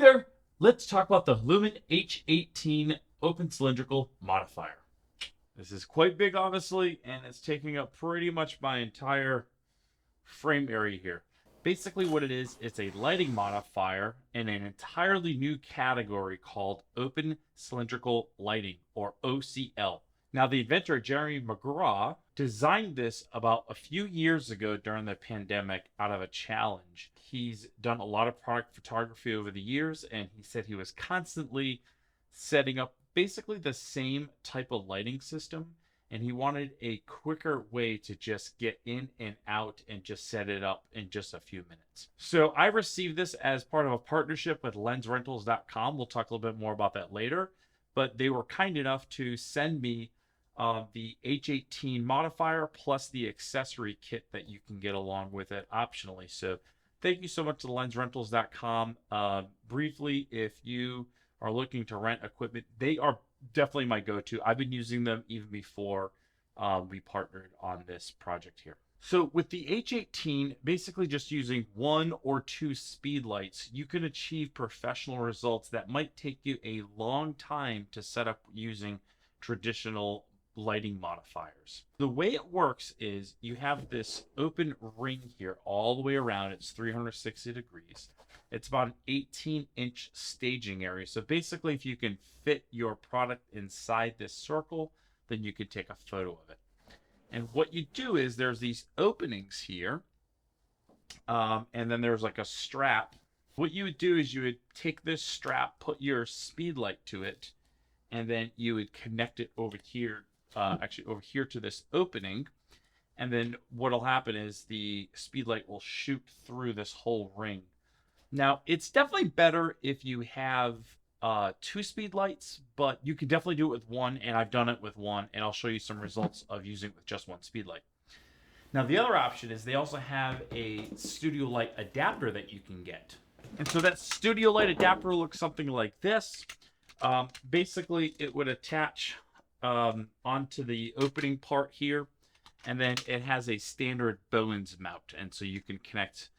there, let's talk about the Halumin H18 open cylindrical modifier. This is quite big, obviously, and it's taking up pretty much my entire frame area here. Basically what it is, it's a lighting modifier in an entirely new category called open cylindrical lighting, or OCL. Now, the inventor, Jeremy McGraw, designed this about a few years ago during the pandemic out of a challenge. He's done a lot of product photography over the years, and he said he was constantly setting up basically the same type of lighting system, and he wanted a quicker way to just get in and out and just set it up in just a few minutes. So I received this as part of a partnership with lensrentals.com. We'll talk a little bit more about that later, but they were kind enough to send me the H18 modifier plus the accessory kit that you can get along with it optionally. So thank you so much to lensrentals.com. Briefly, if you are looking to rent equipment, they are definitely my go-to. I've been using them even before we partnered on this project here. So with the H18, basically just using 1 or 2 speed lights, you can achieve professional results that might take you a long time to set up using traditional lighting modifiers. The way it works is you have this open ring here all the way around. It's 360 degrees. It's about an 18-inch staging area. So basically, if you can fit your product inside this circle, then you could take a photo of it. And what you do is there's these openings here, and then there's like a strap. What you would do is you would take this strap, put your speed light to it, and then you would connect it over here, actually over here to this opening. And then what'll happen is the speed light will shoot through this whole ring. Now, it's definitely better if you have 2 speed lights, but you can definitely do it with 1, and I've done it with 1, and I'll show you some results of using it with just 1 speed light. Now, the other option is they also have a studio light adapter that you can get. And so that studio light adapter looks something like this. Basically, it would attach onto the opening part here, and then it has a standard bowens mount, and so you can connect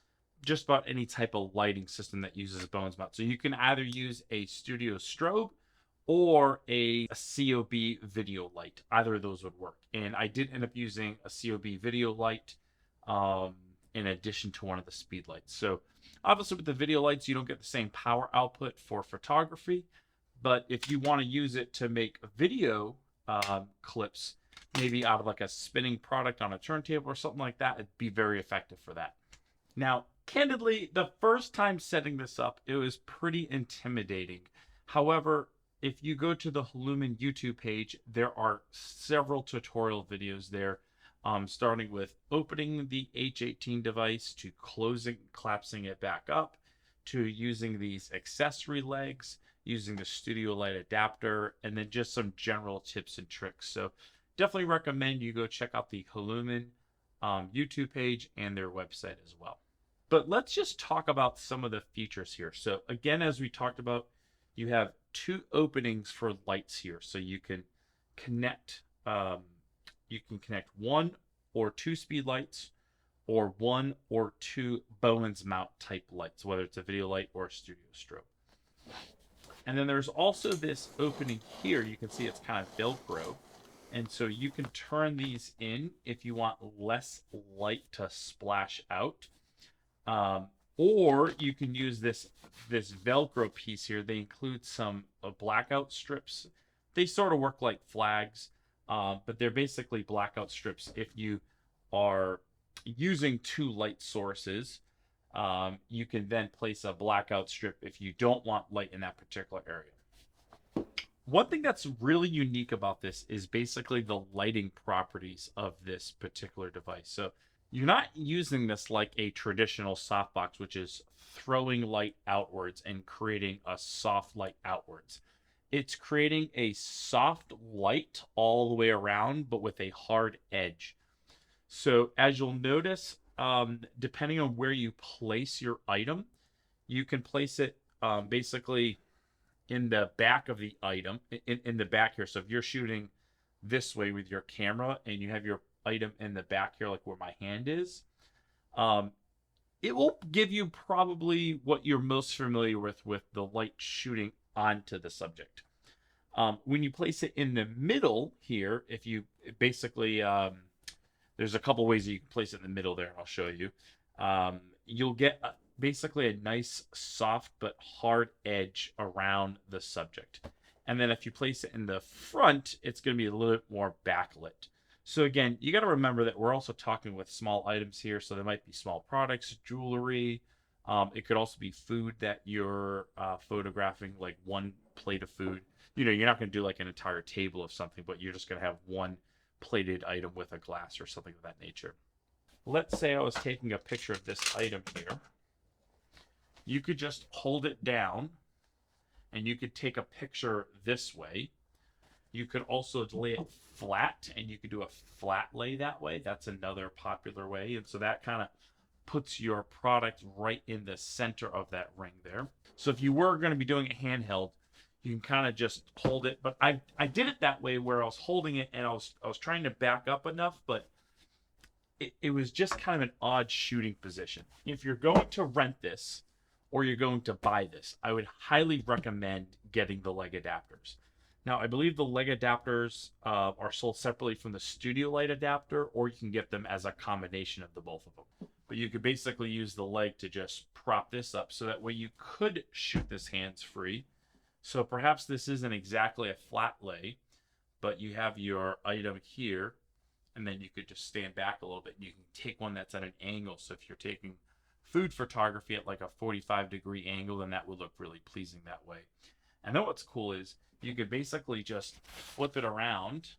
just about any type of lighting system that uses a bowens mount. So you can either use a studio strobe or a COB video light. Either of those would work. And I did end up using a COB video light in addition to one of the speed lights. So obviously with the video lights, you don't get the same power output for photography. But if you want to use it to make video clips, maybe out of like a spinning product on a turntable or something like that, it'd be very effective for that. Now, candidly, the first time setting this up, it was pretty intimidating. However, if you go to the Halumin YouTube page, there are several tutorial videos there, starting with opening the H18 device to closing, collapsing it back up, to using these accessory legs, using the studio light adapter, and then just some general tips and tricks. So definitely recommend you go check out the Halumin YouTube page and their website as well. But let's just talk about some of the features here. So again, as we talked about, you have 2 openings for lights here. So you can connect 1 or 2 speed lights, or 1 or 2 bowens mount type lights, whether it's a video light or a studio strobe. And then there's also this opening here. You can see it's kind of Velcro. And so you can turn these in if you want less light to splash out. Or you can use this Velcro piece here. They include some blackout strips. They sort of work like flags, but they're basically blackout strips. If you are using 2 light sources, you can then place a blackout strip if you don't want light in that particular area. One thing that's really unique about this is basically the lighting properties of this particular device. So you're not using this like a traditional softbox, which is throwing light outwards and creating a soft light outwards. It's creating a soft light all the way around, but with a hard edge. So as you'll notice, depending on where you place your item, you can place it basically in the back of the item, in the back here. So if you're shooting this way with your camera and you have your item in the back here, like where my hand is, it will give you probably what you're most familiar with the light shooting onto the subject. When you place it in the middle here, if you basically, there's a couple ways that you can place it in the middle there. I'll show you. You'll get basically a nice soft but hard edge around the subject. And then if you place it in the front, it's going to be a little bit more backlit. So again, you got to remember that we're also talking with small items here. So there might be small products, jewelry. It could also be food that you're photographing, like one plate of food. You know, you're not going to do like an entire table of something, but you're just going to have one plated item with a glass or something of that nature. Let's say I was taking a picture of this item here. You could just hold it down and you could take a picture this way. You could also lay it flat and you could do a flat lay that way. That's another popular way. And so that kind of puts your product right in the center of that ring there. So if you were going to be doing it handheld, you can kind of just hold it. But I did it that way where I was holding it and I was trying to back up enough, but it was just kind of an odd shooting position. If you're going to rent this or you're going to buy this, I would highly recommend getting the leg adapters. Now, I believe the leg adapters are sold separately from the studio light adapter, or you can get them as a combination of the both of them. But you could basically use the leg to just prop this up so that way you could shoot this hands-free. So perhaps this isn't exactly a flat lay, but you have your item here, and then you could just stand back a little bit and you can take one that's at an angle. So if you're taking food photography at like a 45-degree angle, then that would look really pleasing that way. And then what's cool is you could basically just flip it around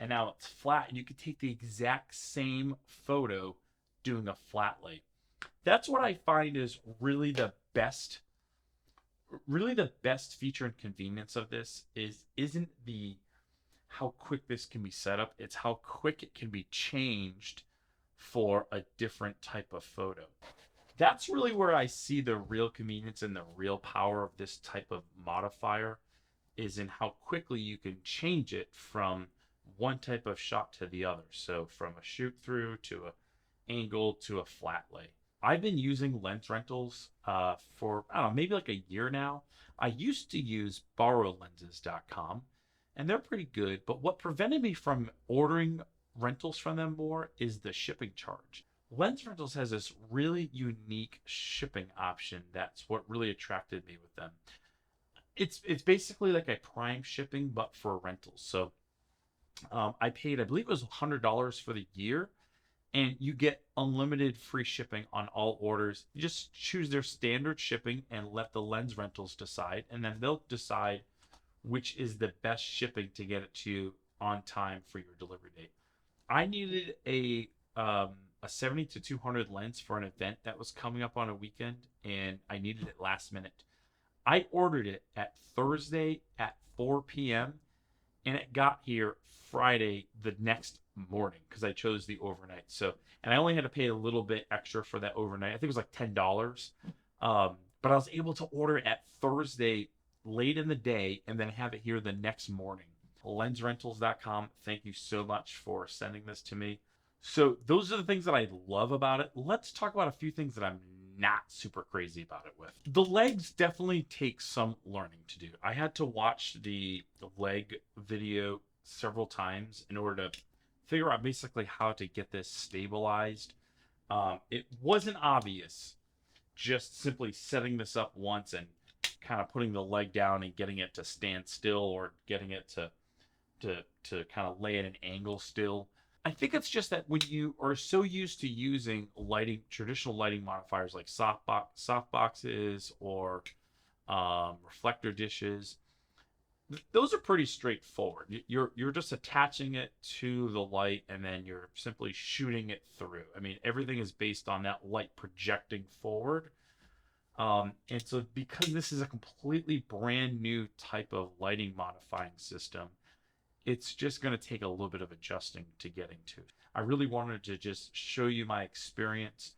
and now it's flat and you could take the exact same photo doing a flat lay. That's what I find is really the best feature and convenience of this isn't the how quick this can be set up, it's how quick it can be changed for a different type of photo. That's really where I see the real convenience and the real power of this type of modifier is in how quickly you can change it from one type of shot to the other. So from a shoot through to a angle to a flat lay. I've been using lens rentals for, I don't know, maybe like a year now. I used to use borrowlenses.com and they're pretty good. But what prevented me from ordering rentals from them more is the shipping charge. Lens Rentals has this really unique shipping option. That's what really attracted me with them. It's basically like a prime shipping, but for rentals. So I paid, I believe it was $100 for the year, and you get unlimited free shipping on all orders. You just choose their standard shipping and let the Lens Rentals decide, and then they'll decide which is the best shipping to get it to you on time for your delivery date. I needed a 70 to 200 lens for an event that was coming up on a weekend, and I needed it last minute. I ordered it at Thursday at 4 p.m. and it got here Friday the next morning because I chose the overnight. So, and I only had to pay a little bit extra for that overnight. I think it was like $10. But I was able to order it at Thursday late in the day and then have it here the next morning. Lensrentals.com. Thank you so much for sending this to me. So those are the things that I love about it. Let's talk about a few things that I'm not super crazy about it with. The legs definitely take some learning to do. I had to watch the leg video several times in order to figure out basically how to get this stabilized. It wasn't obvious just simply setting this up once and kind of putting the leg down and getting it to stand still or getting it to kind of lay at an angle still. I think it's just that when you are so used to using traditional lighting modifiers like soft boxes or reflector dishes, those are pretty straightforward. You're just attaching it to the light and then you're simply shooting it through. I mean, everything is based on that light projecting forward. And so because this is a completely brand new type of lighting modifying system, it's just going to take a little bit of adjusting to getting to. I really wanted to just show you my experience,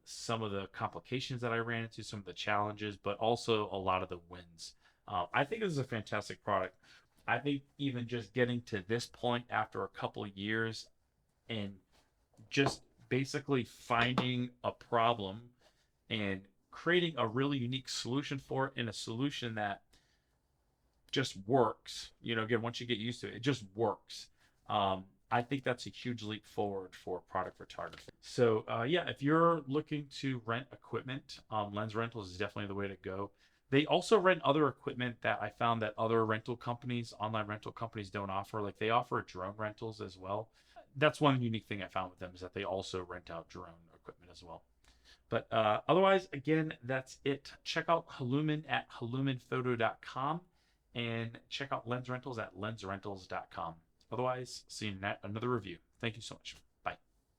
some of the complications that I ran into, some of the challenges, but also a lot of the wins. I think this is a fantastic product. I think even just getting to this point after a couple of years and just basically finding a problem and creating a really unique solution for it, and a solution that just works. You know, again, once you get used to it, it just works. I think that's a huge leap forward for product photography. So yeah, if you're looking to rent equipment, Lens Rentals is definitely the way to go. They also rent other equipment that I found that other rental companies, online rental companies, don't offer. Like they offer drone rentals as well. That's one unique thing I found with them, is that they also rent out drone equipment as well. But otherwise, again, that's it. Check out Halumin at haluminphoto.com, and check out Lens Rentals at lensrentals.com. Otherwise, see you in another review. Thank you so much.